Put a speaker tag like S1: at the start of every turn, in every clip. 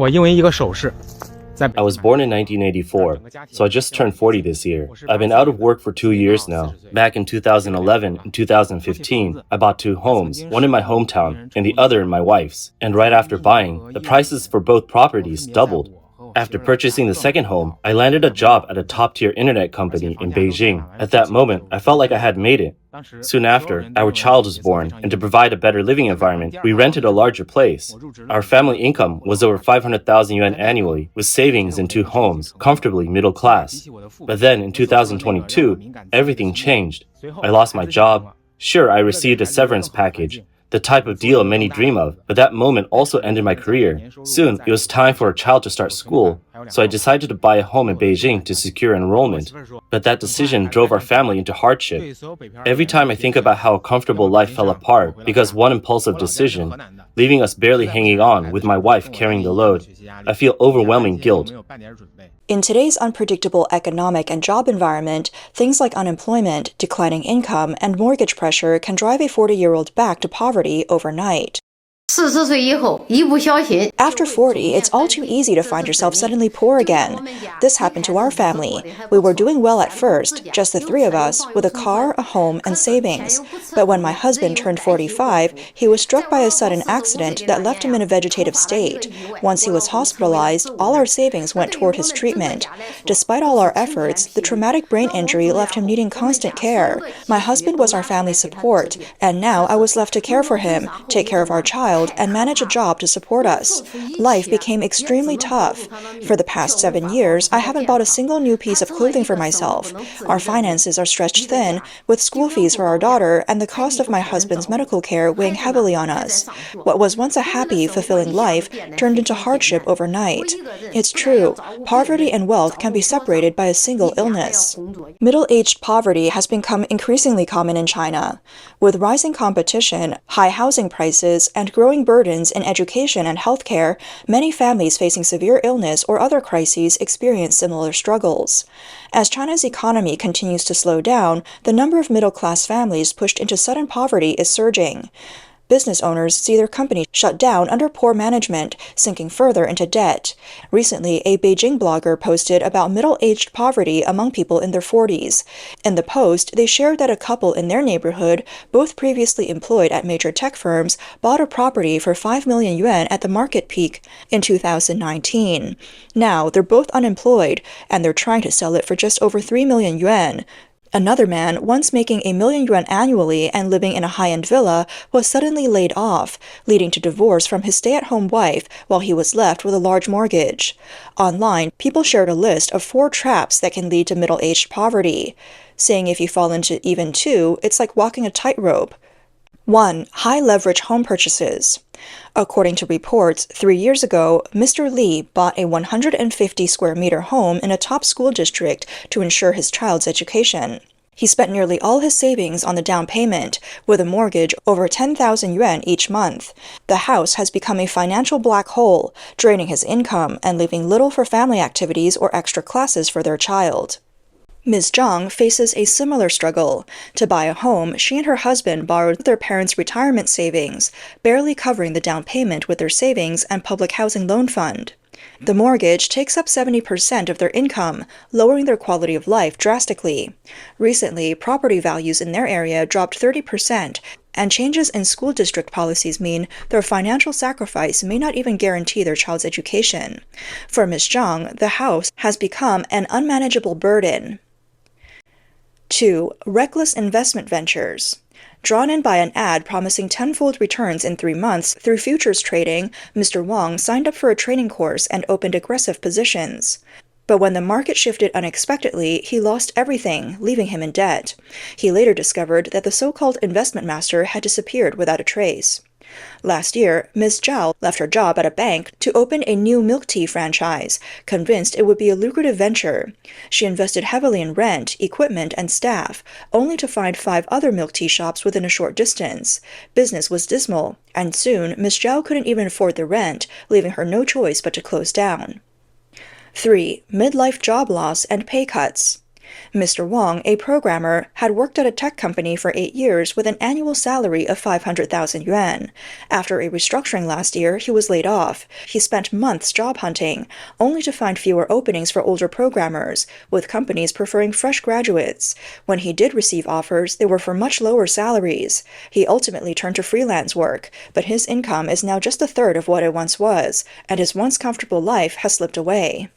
S1: I was born in 1984, so I just turned 40 this year. I've been out of work for 2 years now. Back in 2011 and 2015, I bought 2 homes, one in my hometown and the other in my wife's. And right after buying, the prices for both properties doubled. After purchasing the second home, I landed a job at a top-tier internet company in Beijing. At that moment, I felt like I had made it. Soon after, our child was born, and to provide a better living environment, we rented a larger place. Our family income was over 500,000 yuan annually, with savings in 2 homes, comfortably middle class. But then in 2022, everything changed. I lost my job. Sure, I received a severance package, the type of deal many dream of, but that moment also ended my career. Soon, it was time for a child to start school, so I decided to buy a home in Beijing to secure enrollment. But that decision drove our family into hardship. Every time I think about how a comfortable life fell apart because one impulsive decision, leaving us barely hanging on with my wife carrying the load, I feel overwhelming guilt.
S2: In today's unpredictable economic and job environment, things like unemployment, declining income, and mortgage pressure can drive a 40-year-old back to poverty overnight. After 40, it's all too easy to find yourself suddenly poor again. This happened to our family. We were doing well at first, just the 3 of us, with a car, a home, and savings. But when my husband turned 45, he was struck by a sudden accident that left him in a vegetative state. Once he was hospitalized, all our savings went toward his treatment. Despite all our efforts, the traumatic brain injury left him needing constant care. My husband was our family support, and now I was left to care for him, take care of our child, and manage a job to support us. Life became extremely tough. For the past 7 years, I haven't bought a single new piece of clothing for myself. Our finances are stretched thin, with school fees for our daughter and the cost of my husband's medical care weighing heavily on us. What was once a happy, fulfilling life turned into hardship overnight. It's true, poverty and wealth can be separated by a single illness. Middle-aged poverty has become increasingly common in China. With rising competition, high housing prices, and growing burdens in education and healthcare, many families facing severe illness or other crises experience similar struggles. As China's economy continues to slow down, the number of middle-class families pushed into sudden poverty is surging. Business owners see their companies shut down under poor management, sinking further into debt. Recently, a Beijing blogger posted about middle-aged poverty among people in their 40s. In the post, they shared that a couple in their neighborhood, both previously employed at major tech firms, bought a property for 5 million yuan at the market peak in 2019. Now, they're both unemployed, and they're trying to sell it for just over 3 million yuan. Another man, once making 1 million yuan annually and living in a high-end villa, was suddenly laid off, leading to divorce from his stay-at-home wife while he was left with a large mortgage. Online, people shared a list of 4 traps that can lead to middle-aged poverty, saying if you fall into even 2, it's like walking a tightrope. 1. High-leverage home purchases. According to reports, 3 years ago, Mr. Li bought a 150-square-meter home in a top school district to ensure his child's education. He spent nearly all his savings on the down payment, with a mortgage over 10,000 yuan each month. The house has become a financial black hole, draining his income and leaving little for family activities or extra classes for their child. Ms. Zhang faces a similar struggle. To buy a home, she and her husband borrowed their parents' retirement savings, barely covering the down payment with their savings and public housing loan fund. The mortgage takes up 70% of their income, lowering their quality of life drastically. Recently, property values in their area dropped 30%, and changes in school district policies mean their financial sacrifice may not even guarantee their child's education. For Ms. Zhang, the house has become an unmanageable burden. 2. Reckless investment ventures. Drawn in by an ad promising tenfold returns in 3 months through futures trading, Mr. Wang signed up for a training course and opened aggressive positions. But when the market shifted unexpectedly, he lost everything, leaving him in debt. He later discovered that the so-called investment master had disappeared without a trace. Last year, Ms. Zhao left her job at a bank to open a new milk tea franchise, convinced it would be a lucrative venture. She invested heavily in rent, equipment, and staff, only to find 5 other milk tea shops within a short distance. Business was dismal, and soon Ms. Zhao couldn't even afford the rent, leaving her no choice but to close down. 3. Midlife job loss and pay cuts. Mr. Wang, a programmer, had worked at a tech company for 8 years with an annual salary of 500,000 yuan. After a restructuring last year, he was laid off. He spent months job hunting, only to find fewer openings for older programmers, with companies preferring fresh graduates. When he did receive offers, they were for much lower salaries. He ultimately turned to freelance work, but his income is now just a third of what it once was, and his once comfortable life has slipped away.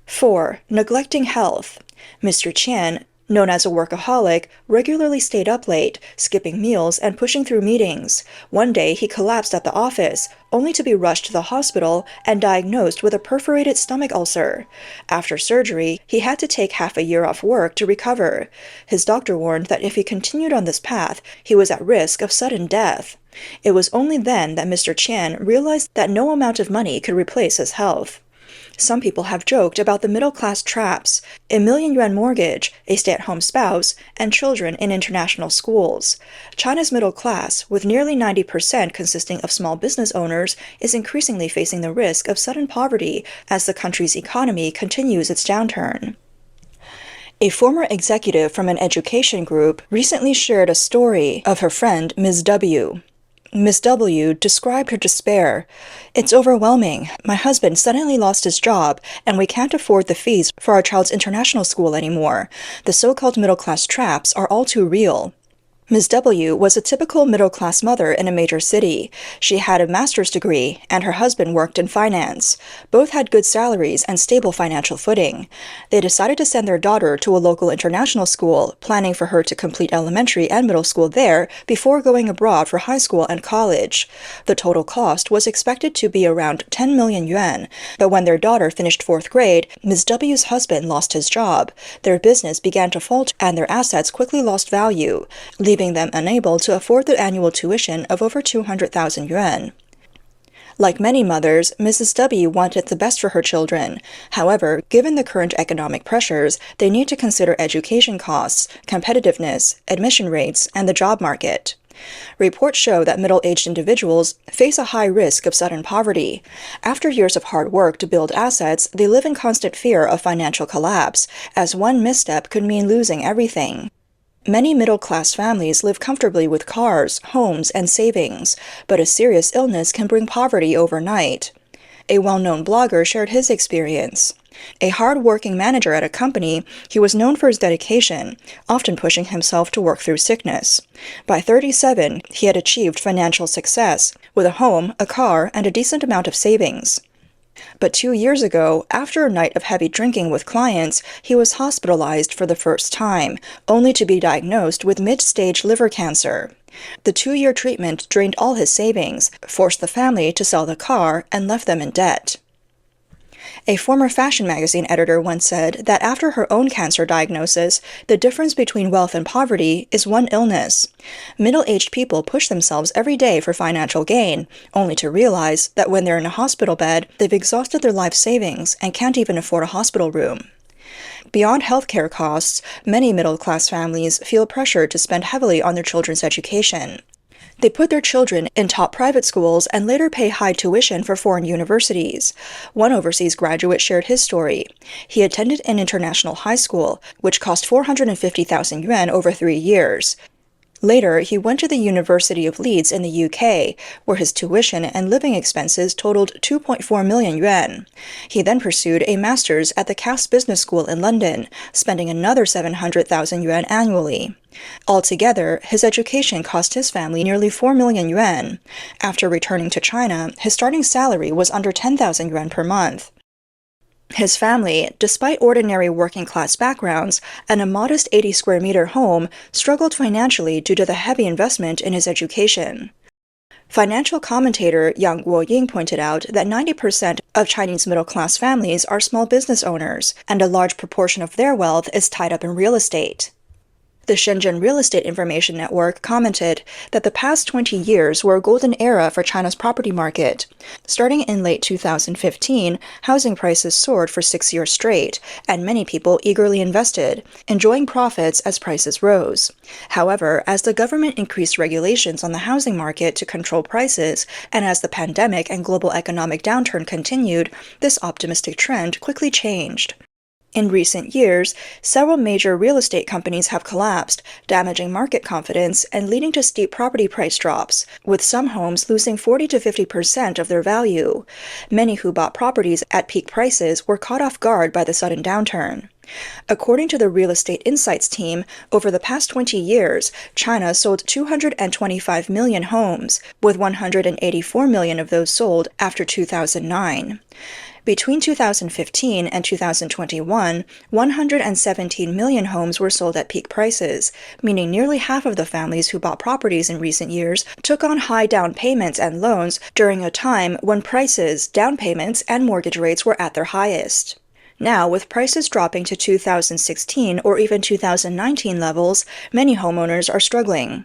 S2: 4. Neglecting health. Mr. Qian, known as a workaholic, regularly stayed up late, skipping meals and pushing through meetings. One day he collapsed at the office, only to be rushed to the hospital and diagnosed with a perforated stomach ulcer. After surgery, he had to take half a year off work to recover. His doctor warned that if he continued on this path, he was at risk of sudden death. It was only then that Mr. Qian realized that no amount of money could replace his health. Some people have joked about the middle-class traps: a million-yuan mortgage, a stay-at-home spouse, and children in international schools. China's middle class, with nearly 90% consisting of small business owners, is increasingly facing the risk of sudden poverty as the country's economy continues its downturn. A former executive from an education group recently shared a story of her friend, Ms. W. Ms. W. described her despair. "It's overwhelming. My husband suddenly lost his job, and we can't afford the fees for our child's international school anymore. The so-called middle-class traps are all too real." Ms. W. was a typical middle-class mother in a major city. She had a master's degree, and her husband worked in finance. Both had good salaries and stable financial footing. They decided to send their daughter to a local international school, planning for her to complete elementary and middle school there before going abroad for high school and college. The total cost was expected to be around 10 million yuan, but when their daughter finished 4th grade, Ms. W.'s husband lost his job. Their business began to falter, and their assets quickly lost value, leaving them unable to afford the annual tuition of over 200,000 yuan. Like many mothers, Mrs. W. wanted the best for her children. However, given the current economic pressures, they need to consider education costs, competitiveness, admission rates, and the job market. Reports show that middle-aged individuals face a high risk of sudden poverty. After years of hard work to build assets, they live in constant fear of financial collapse, as one misstep could mean losing everything. Many middle-class families live comfortably with cars, homes, and savings, but a serious illness can bring poverty overnight. A well-known blogger shared his experience. A hard-working manager at a company, he was known for his dedication, often pushing himself to work through sickness. By 37, he had achieved financial success, with a home, a car, and a decent amount of savings. But 2 years ago, after a night of heavy drinking with clients, he was hospitalized for the first time, only to be diagnosed with mid-stage liver cancer. The 2-year treatment drained all his savings, forced the family to sell the car, and left them in debt. A former fashion magazine editor once said that after her own cancer diagnosis, the difference between wealth and poverty is one illness. Middle-aged people push themselves every day for financial gain, only to realize that when they're in a hospital bed, they've exhausted their life savings and can't even afford a hospital room. Beyond healthcare costs, many middle-class families feel pressured to spend heavily on their children's education. They put their children in top private schools and later pay high tuition for foreign universities. One overseas graduate shared his story. He attended an international high school, which cost 450,000 yuan over 3 years. Later, he went to the University of Leeds in the UK, where his tuition and living expenses totaled 2.4 million yuan. He then pursued a master's at the Cass Business School in London, spending another 700,000 yuan annually. Altogether, his education cost his family nearly 4 million yuan. After returning to China, his starting salary was under 10,000 yuan per month. His family, despite ordinary working-class backgrounds and a modest 80-square-meter home, struggled financially due to the heavy investment in his education. Financial commentator Yang Guoying pointed out that 90% of Chinese middle-class families are small business owners, and a large proportion of their wealth is tied up in real estate. The Shenzhen Real Estate Information Network commented that the past 20 years were a golden era for China's property market. Starting in late 2015, housing prices soared for 6 years straight, and many people eagerly invested, enjoying profits as prices rose. However, as the government increased regulations on the housing market to control prices, and as the pandemic and global economic downturn continued, this optimistic trend quickly changed. In recent years, several major real estate companies have collapsed, damaging market confidence and leading to steep property price drops, with some homes losing 40 to 50% of their value. Many who bought properties at peak prices were caught off guard by the sudden downturn. According to the Real Estate Insights team, over the past 20 years, China sold 225 million homes, with 184 million of those sold after 2009. Between 2015 and 2021, 117 million homes were sold at peak prices, meaning nearly half of the families who bought properties in recent years took on high down payments and loans during a time when prices, down payments, and mortgage rates were at their highest. Now, with prices dropping to 2016 or even 2019 levels, many homeowners are struggling.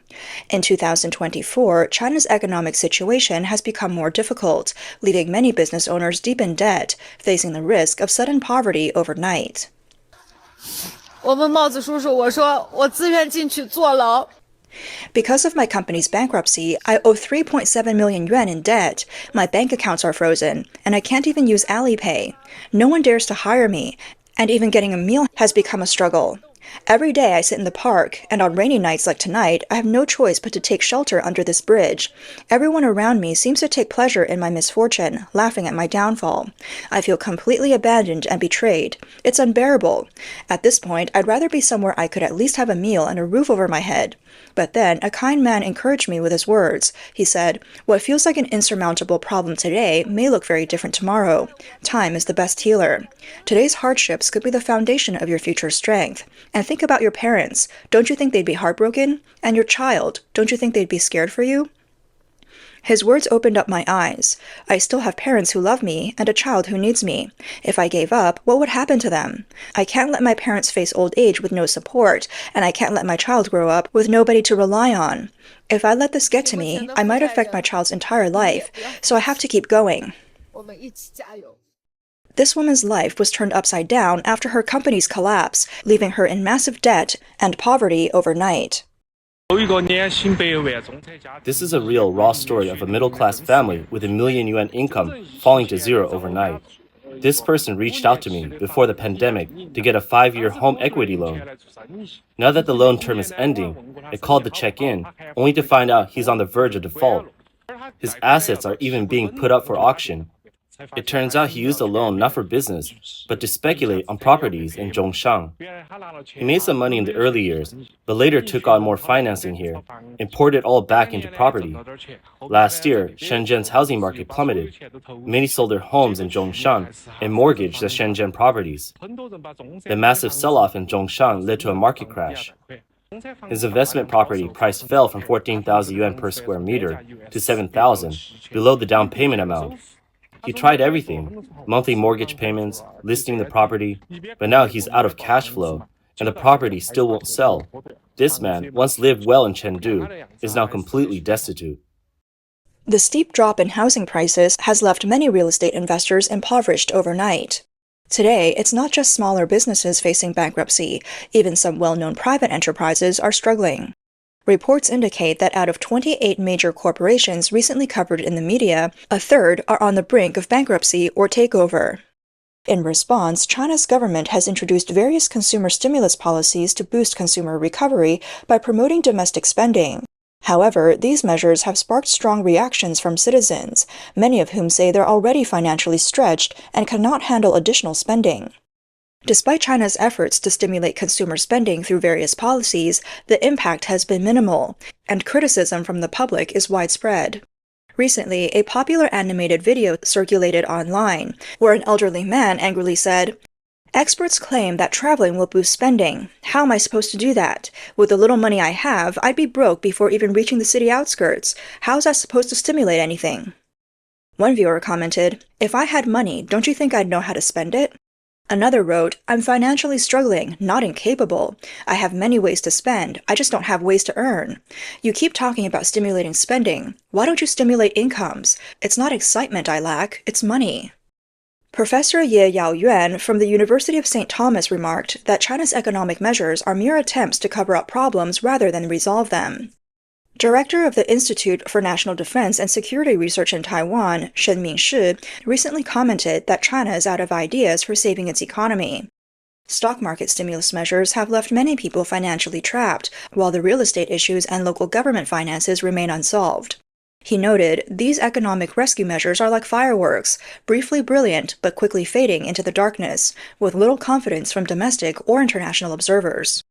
S2: In 2024, China's economic situation has become more difficult, leaving many business owners deep in debt, facing the risk of sudden poverty overnight.
S3: 我问帽子叔叔，我说我自愿进去坐牢。
S2: Because of my company's bankruptcy, I owe 3.7 million yuan in debt. My bank accounts are frozen, and I can't even use Alipay. No one dares to hire me, and even getting a meal has become a struggle. Every day I sit in the park, and on rainy nights like tonight, I have no choice but to take shelter under this bridge. Everyone around me seems to take pleasure in my misfortune, laughing at my downfall. I feel completely abandoned and betrayed. It's unbearable. At this point, I'd rather be somewhere I could at least have a meal and a roof over my head. But then, a kind man encouraged me with his words. He said, "What feels like an insurmountable problem today may look very different tomorrow. Time is the best healer. Today's hardships could be the foundation of your future strength. And think about your parents. Don't you think they'd be heartbroken? And your child, don't you think they'd be scared for you?" His words opened up my eyes. I still have parents who love me and a child who needs me. If I gave up, what would happen to them? I can't let my parents face old age with no support, and I can't let my child grow up with nobody to rely on. If I let this get to me, I might affect my child's entire life, so I have to keep going. This woman's life was turned upside down after her company's collapse, leaving her in massive debt and poverty overnight.
S1: This is a real, raw story of a middle-class family with $1 million income falling to zero overnight. This person reached out to me before the pandemic to get a 5-year home equity loan. Now that the loan term is ending, I called to check in, only to find out he's on the verge of default. His assets are even being put up for auction. It turns out he used the loan not for business, but to speculate on properties in Zhongshan. He made some money in the early years, but later took on more financing here and poured it all back into property. Last year, Shenzhen's housing market plummeted. Many sold their homes in Zhongshan and mortgaged the Shenzhen properties. The massive sell-off in Zhongshan led to a market crash. His investment property price fell from 14,000 yuan per square meter to 7,000, below the down payment amount. He tried everything, monthly mortgage payments, listing the property, but now he's out of cash flow, and the property still won't sell. This man, once lived well in Chengdu, is now completely destitute.
S2: The steep drop in housing prices has left many real estate investors impoverished overnight. Today, it's not just smaller businesses facing bankruptcy. Even some well-known private enterprises are struggling. Reports indicate that out of 28 major corporations recently covered in the media, a third are on the brink of bankruptcy or takeover. In response, China's government has introduced various consumer stimulus policies to boost consumer recovery by promoting domestic spending. However, these measures have sparked strong reactions from citizens, many of whom say they're already financially stretched and cannot handle additional spending. Despite China's efforts to stimulate consumer spending through various policies, the impact has been minimal, and criticism from the public is widespread. Recently, a popular animated video circulated online, where an elderly man angrily said, "Experts claim that traveling will boost spending. How am I supposed to do that? With the little money I have, I'd be broke before even reaching the city outskirts. How is that supposed to stimulate anything?" One viewer commented, "If I had money, don't you think I'd know how to spend it?" Another wrote, "I'm financially struggling, not incapable. I have many ways to spend, I just don't have ways to earn. You keep talking about stimulating spending. Why don't you stimulate incomes? It's not excitement I lack, it's money." Professor Ye Yaoyuan from the University of St. Thomas remarked that China's economic measures are mere attempts to cover up problems rather than resolve them. Director of the Institute for National Defense and Security Research in Taiwan, Shen Mingshi, recently commented that China is out of ideas for saving its economy. Stock market stimulus measures have left many people financially trapped, while the real estate issues and local government finances remain unsolved. He noted, these economic rescue measures are like fireworks, briefly brilliant but quickly fading into the darkness, with little confidence from domestic or international observers.